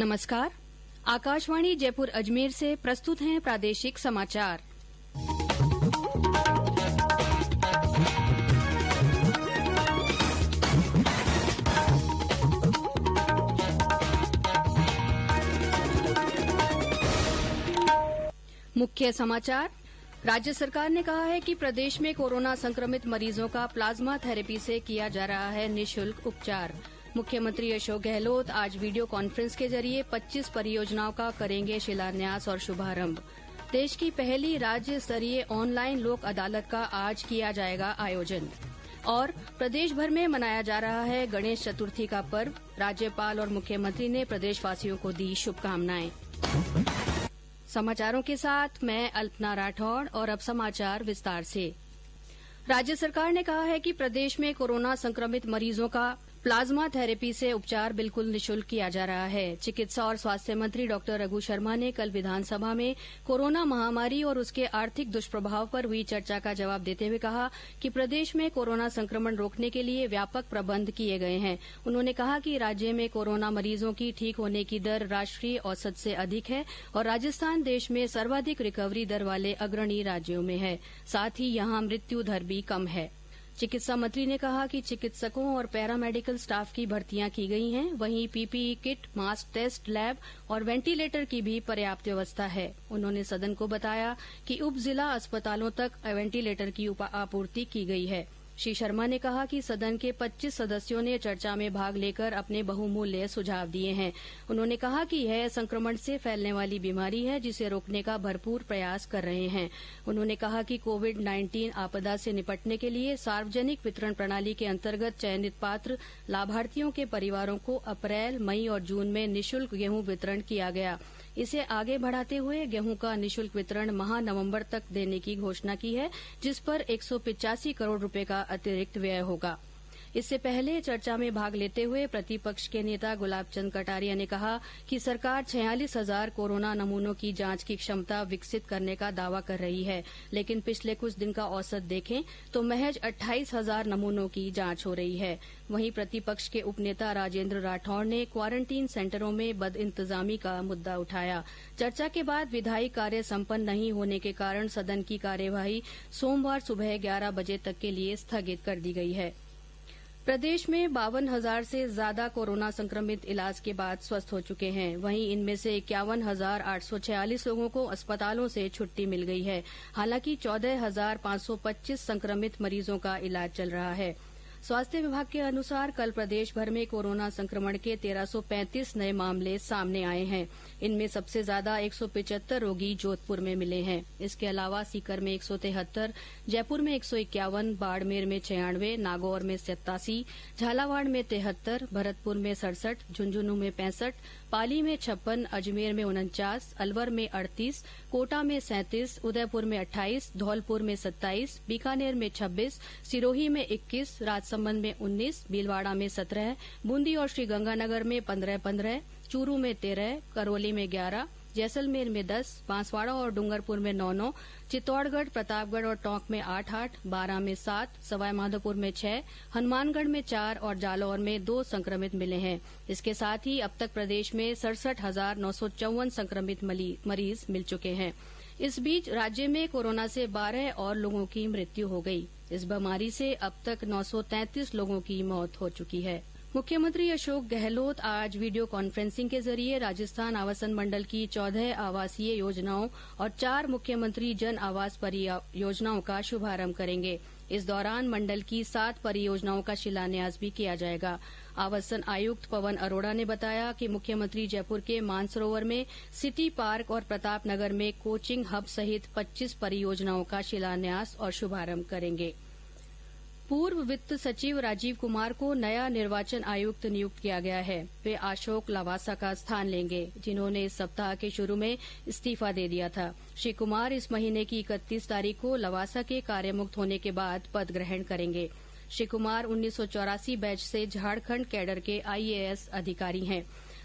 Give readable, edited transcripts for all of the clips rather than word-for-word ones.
नमस्कार। आकाशवाणी जयपुर अजमेर से प्रस्तुत हैं प्रादेशिक समाचार। मुख्य समाचार। राज्य सरकार ने कहा है कि प्रदेश में कोरोना संक्रमित मरीजों का प्लाज्मा थेरेपी से किया जा रहा है निःशुल्क उपचार। मुख्यमंत्री अशोक गहलोत आज वीडियो कॉन्फ्रेंस के जरिए 25 परियोजनाओं का करेंगे शिलान्यास और शुभारंभ। देश की पहली राज्य स्तरीय ऑनलाइन लोक अदालत का आज किया जाएगा आयोजन। और प्रदेश भर में मनाया जा रहा है गणेश चतुर्थी का पर्व। राज्यपाल और मुख्यमंत्री ने प्रदेशवासियों को दी शुभकामनाएं। समाचारों के साथ मैं अल्पना राठौड़ और अब समाचार विस्तार से। राज्य सरकार ने कहा है कि प्रदेश में कोरोना संक्रमित मरीजों का प्लाज्मा थेरेपी से उपचार बिल्कुल निःशुल्क किया जा रहा है। चिकित्सा और स्वास्थ्य मंत्री डॉ रघु शर्मा ने कल विधानसभा में कोरोना महामारी और उसके आर्थिक दुष्प्रभाव पर हुई चर्चा का जवाब देते हुए कहा कि प्रदेश में कोरोना संक्रमण रोकने के लिए व्यापक प्रबंध किए गए हैं। उन्होंने कहा कि राज्य में कोरोना मरीजों की ठीक होने की दर राष्ट्रीय औसत से अधिक है और राजस्थान देश में सर्वाधिक रिकवरी दर वाले अग्रणी राज्यों में है। साथ ही यहां मृत्यु दर भी कम है। चिकित्सा मंत्री ने कहा कि चिकित्सकों और पैरामेडिकल स्टाफ की भर्तियां की गई हैं। वहीं PPE kit, mask, test lab और वेंटिलेटर की भी पर्याप्त व्यवस्था है। उन्होंने सदन को बताया कि उप जिला अस्पतालों तक वेंटिलेटर की आपूर्ति की गई है। श्री शर्मा ने कहा कि सदन के 25 सदस्यों ने चर्चा में भाग लेकर अपने बहुमूल्य सुझाव दिए हैं। उन्होंने कहा कि यह संक्रमण से फैलने वाली बीमारी है जिसे रोकने का भरपूर प्रयास कर रहे हैं। उन्होंने कहा कि कोविड-19 आपदा से निपटने के लिए सार्वजनिक वितरण प्रणाली के अंतर्गत चयनित पात्र लाभार्थियों के परिवारों को अप्रैल, मई और जून में निःशुल्क गेहूं वितरण किया गया। इसे आगे बढ़ाते हुए गेहूं का निःशुल्क वितरण माह नवंबर तक देने की घोषणा की है, जिस पर 185 करोड़ रुपए का अतिरिक्त व्यय होगा। इससे पहले चर्चा में भाग लेते हुए प्रतिपक्ष के नेता गुलाब चंद कटारिया ने कहा कि सरकार 46,000 कोरोना नमूनों की जांच की क्षमता विकसित करने का दावा कर रही है, लेकिन पिछले कुछ दिन का औसत देखें तो महज 28,000 नमूनों की जांच हो रही है। वहीं प्रतिपक्ष के उपनेता राजेंद्र राठौड़ ने क्वारंटीन सेंटरों में बदइंतजामी का मुद्दा उठाया। चर्चा के बाद विधायी कार्य संपन्न नहीं होने के कारण सदन की कार्यवाही सोमवार सुबह 11 बजे तक के लिए स्थगित कर दी गई है। प्रदेश में 52,000 से ज्यादा कोरोना संक्रमित इलाज के बाद स्वस्थ हो चुके हैं। वहीं इनमें से 51,846 लोगों को अस्पतालों से छुट्टी मिल गई है। हालांकि 14,525 संक्रमित मरीजों का इलाज चल रहा है। स्वास्थ्य विभाग के अनुसार कल प्रदेश भर में कोरोना संक्रमण के 1335 नए मामले सामने आए हैं। इनमें सबसे ज्यादा 175 रोगी जोधपुर में मिले हैं। इसके अलावा सीकर में 173, जयपुर में 151, बाड़मेर में 96, नागौर में 87, झालावाड़ में 73, भरतपुर में 67, झुंझुनू में 65, पाली में 56, अजमेर में 49, अलवर में 38, कोटा में 37, उदयपुर में 28, धौलपुर में 27, बीकानेर में 26, सिरोही में 21, राजसमंद में 19, भीलवाड़ा में 17, बूंदी और श्रीगंगानगर में 15-15, चूरू में 13, करौली में 11, जैसलमेर में 10, बांसवाड़ा और डूंगरपुर में 9-9, चित्तौड़गढ़, प्रतापगढ़ और टोंक में 8-8, बारां में 7, सवाईमाधोपुर में 6, हनुमानगढ़ में 4 और जालौर में 2 संक्रमित मिले हैं। इसके साथ ही अब तक प्रदेश में 67,954 संक्रमित मरीज मिल चुके हैं। इस बीच राज्य में कोरोना से 12 और लोगों की मृत्यु हो गई। इस बीमारी से अब तक 933 लोगों की मौत हो चुकी है। मुख्यमंत्री अशोक गहलोत आज वीडियो कॉन्फ्रेंसिंग के जरिए राजस्थान आवासन मंडल की 14 आवासीय योजनाओं और 4 मुख्यमंत्री जन आवास परियोजनाओं का शुभारंभ करेंगे। इस दौरान मंडल की 7 परियोजनाओं का शिलान्यास भी किया जाएगा। आवासन आयुक्त पवन अरोड़ा ने बताया कि मुख्यमंत्री जयपुर के मानसरोवर में सिटी पार्क और प्रतापनगर में कोचिंग हब सहित 25 परियोजनाओं का शिलान्यास और शुभारंभ करेंगे। पूर्व वित्त सचिव राजीव कुमार को नया निर्वाचन आयुक्त नियुक्त किया गया है। वे अशोक लवासा का स्थान लेंगे, जिन्होंने इस सप्ताह के शुरू में इस्तीफा दे दिया था। श्री कुमार इस महीने की 31 तारीख को लवासा के कार्यमुक्त होने के बाद पद ग्रहण करेंगे। श्री कुमार 1984 बैच से झारखंड कैडर के आईएएस अधिकारी हैं।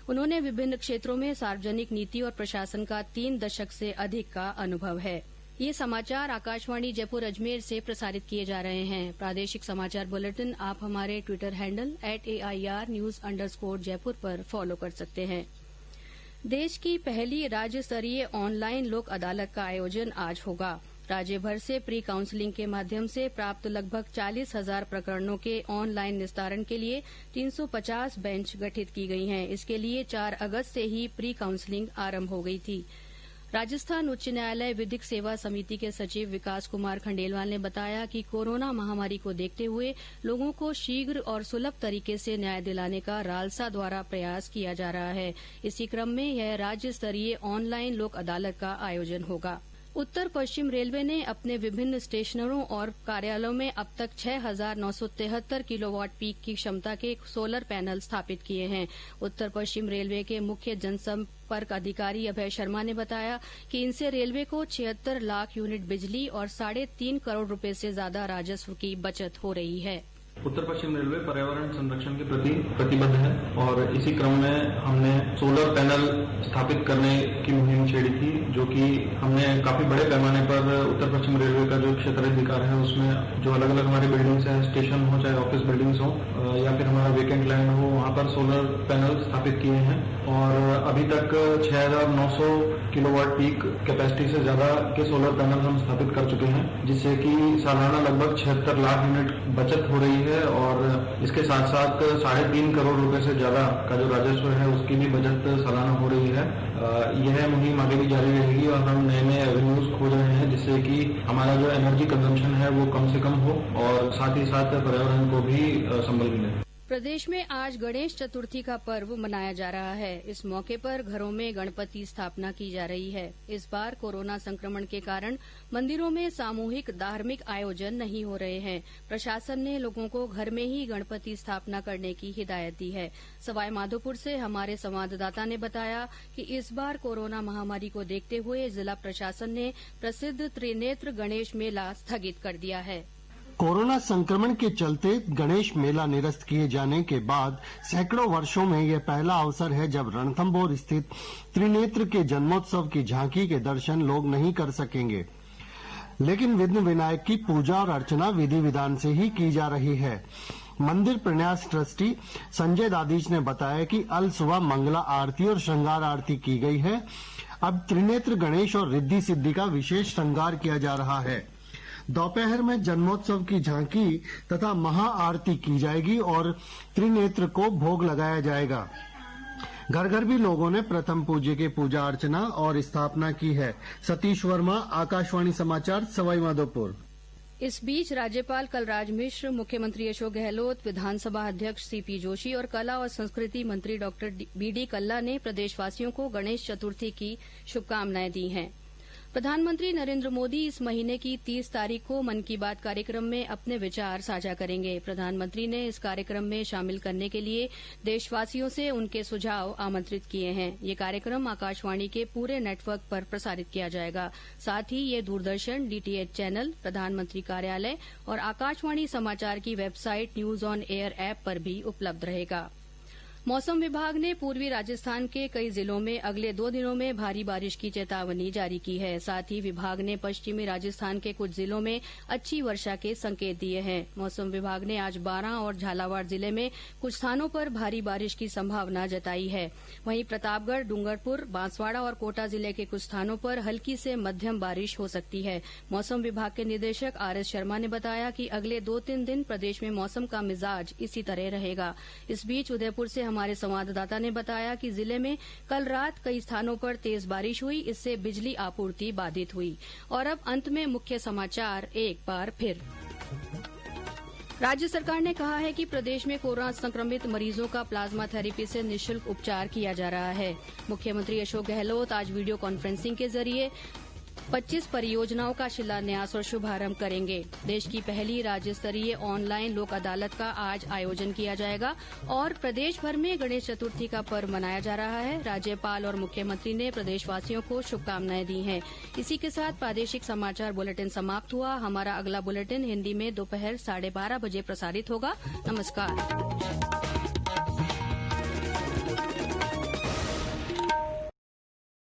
उन्होंने विभिन्न क्षेत्रों में सार्वजनिक नीति और प्रशासन का 3 दशक से अधिक का अनुभव है। ये समाचार आकाशवाणी जयपुर अजमेर से प्रसारित किए जा रहे हैं। प्रादेशिक समाचार बुलेटिन आप हमारे ट्विटर हैंडल @AIR News_जयपुर पर फॉलो कर सकते हैं। देश की पहली राज्य स्तरीय ऑनलाइन लोक अदालत का आयोजन आज होगा। राज्य भर से प्री काउंसलिंग के माध्यम से प्राप्त लगभग 40,000 प्रकरणों के ऑनलाइन निस्तारण के लिए 350 बेंच गठित की गई हैं। इसके लिए 4 अगस्त से ही प्री काउंसलिंग आरंभ हो गई थी। राजस्थान उच्च न्यायालय विधिक सेवा समिति के सचिव विकास कुमार खंडेलवाल ने बताया कि कोरोना महामारी को देखते हुए लोगों को शीघ्र और सुलभ तरीके से न्याय दिलाने का रालसा द्वारा प्रयास किया जा रहा है। इसी क्रम में यह राज्य स्तरीय ऑनलाइन लोक अदालत का आयोजन होगा। उत्तर पश्चिम रेलवे ने अपने विभिन्न स्टेशनों और कार्यालयों में अब तक 6,973 किलोवाट पीक की क्षमता के सोलर पैनल स्थापित किए हैं। उत्तर पश्चिम रेलवे के मुख्य जनसंपर्क अधिकारी अभय शर्मा ने बताया कि इनसे रेलवे को 76 लाख यूनिट बिजली और 3.5 करोड़ रुपए से ज्यादा राजस्व की बचत हो रही है। उत्तर पश्चिम रेलवे पर्यावरण संरक्षण के प्रति प्रतिबद्ध है और इसी क्रम में हमने सोलर पैनल स्थापित करने की मुहिम छेड़ी थी, जो कि हमने काफी बड़े पैमाने पर उत्तर पश्चिम रेलवे का जो क्षेत्राधिकार है उसमें जो अलग अलग हमारी बिल्डिंग्स है, स्टेशन हो चाहे ऑफिस बिल्डिंग्स हो या फिर हमारा वेकेंट लैंड हो, वहां पर सोलर पैनल स्थापित किए हैं और अभी तक 6,900 किलोवाट पीक कैपेसिटी से ज्यादा के सोलर पैनल हम स्थापित कर चुके हैं, जिससे कि सालाना लगभग 76 लाख यूनिट बचत हो रही है और इसके साथ साथ 3.5 करोड़ रुपए से ज्यादा का जो राजस्व है उसकी भी बचत सालाना हो रही है। यह मुहिम आगे भी जारी रहेगी और हम नए नए एवेन्यूज खोज रहे हैं जिससे कि हमारा जो एनर्जी कंजम्पशन है वो कम से कम हो और साथ ही साथ पर्यावरण को भी संबल मिले। प्रदेश में आज गणेश चतुर्थी का पर्व मनाया जा रहा है। इस मौके पर घरों में गणपति स्थापना की जा रही है। इस बार कोरोना संक्रमण के कारण मंदिरों में सामूहिक धार्मिक आयोजन नहीं हो रहे हैं। प्रशासन ने लोगों को घर में ही गणपति स्थापना करने की हिदायत दी है। सवाईमाधोपुर से हमारे संवाददाता ने बताया कि इस बार कोरोना महामारी को देखते हुए जिला प्रशासन ने प्रसिद्ध त्रिनेत्र गणेश मेला स्थगित कर दिया है। कोरोना संक्रमण के चलते गणेश मेला निरस्त किए जाने के बाद सैकड़ों वर्षों में यह पहला अवसर है जब रणथंभौर स्थित त्रिनेत्र के जन्मोत्सव की झांकी के दर्शन लोग नहीं कर सकेंगे, लेकिन विघ्न विनायक की पूजा और अर्चना विधि विधान से ही की जा रही है। मंदिर प्रन्यास ट्रस्टी संजय दादीज ने बताया कि अल सुबह मंगला आरती और श्रृंगार आरती की गई है। अब त्रिनेत्र गणेश और रिद्धि सिद्धि का विशेष श्रृंगार किया जा रहा है। दोपहर में जन्मोत्सव की झांकी तथा महा आरती की जाएगी और त्रिनेत्र को भोग लगाया जाएगा। घर घर भी लोगों ने प्रथम पूज्य के पूजा अर्चना और स्थापना की है। सतीश वर्मा, आकाशवाणी समाचार, सवाईमाधोपुर। इस बीच राज्यपाल कलराज मिश्र, मुख्यमंत्री अशोक गहलोत, विधानसभा अध्यक्ष सीपी जोशी और कला और संस्कृति मंत्री डॉक्टर बीडी कल्ला ने प्रदेशवासियों को गणेश चतुर्थी की शुभकामनाएं दी हैं। प्रधानमंत्री नरेंद्र मोदी इस महीने की 30 तारीख को मन की बात कार्यक्रम में अपने विचार साझा करेंगे। प्रधानमंत्री ने इस कार्यक्रम में शामिल करने के लिए देशवासियों से उनके सुझाव आमंत्रित किए हैं। ये कार्यक्रम आकाशवाणी के पूरे नेटवर्क पर प्रसारित किया जाएगा। साथ ही ये दूरदर्शन, डीटीएच चैनल, प्रधानमंत्री कार्यालय और आकाशवाणी समाचार की website news on air app पर भी उपलब्ध रहेगा। मौसम विभाग ने पूर्वी राजस्थान के कई जिलों में अगले 2 दिनों में भारी बारिश की चेतावनी जारी की है। साथ ही विभाग ने पश्चिमी राजस्थान के कुछ जिलों में अच्छी वर्षा के संकेत दिए हैं। मौसम विभाग ने आज बारां और झालावाड़ जिले में कुछ स्थानों पर भारी बारिश की संभावना जताई है। वहीं प्रतापगढ़, डूंगरपुर, बांसवाड़ा और कोटा जिले के कुछ स्थानों पर हल्की से मध्यम बारिश हो सकती है। मौसम विभाग के निदेशक आरएस शर्मा ने बताया कि अगले 2-3 दिन प्रदेश में मौसम का मिजाज इसी तरह रहेगा। इस बीच उदयपुर से हमारे संवाददाता ने बताया कि जिले में कल रात कई स्थानों पर तेज बारिश हुई, इससे बिजली आपूर्ति बाधित हुई। और अब अंत में मुख्य समाचार एक बार फिर। राज्य सरकार ने कहा है कि प्रदेश में कोरोना संक्रमित मरीजों का प्लाज्मा थेरेपी से निःशुल्क उपचार किया जा रहा है। मुख्यमंत्री अशोक गहलोत आज वीडियो कॉन्फ्रेंसिंग के जरिए 25 परियोजनाओं का शिलान्यास और शुभारंभ करेंगे। देश की पहली राज्य स्तरीय ऑनलाइन लोक अदालत का आज आयोजन किया जाएगा और प्रदेश भर में गणेश चतुर्थी का पर्व मनाया जा रहा है। राज्यपाल और मुख्यमंत्री ने प्रदेशवासियों को शुभकामनाएं दी हैं। इसी के साथ प्रादेशिक समाचार बुलेटिन समाप्त हुआ। हमारा अगला बुलेटिन हिंदी में दोपहर 12:30 बजे प्रसारित होगा। नमस्कार।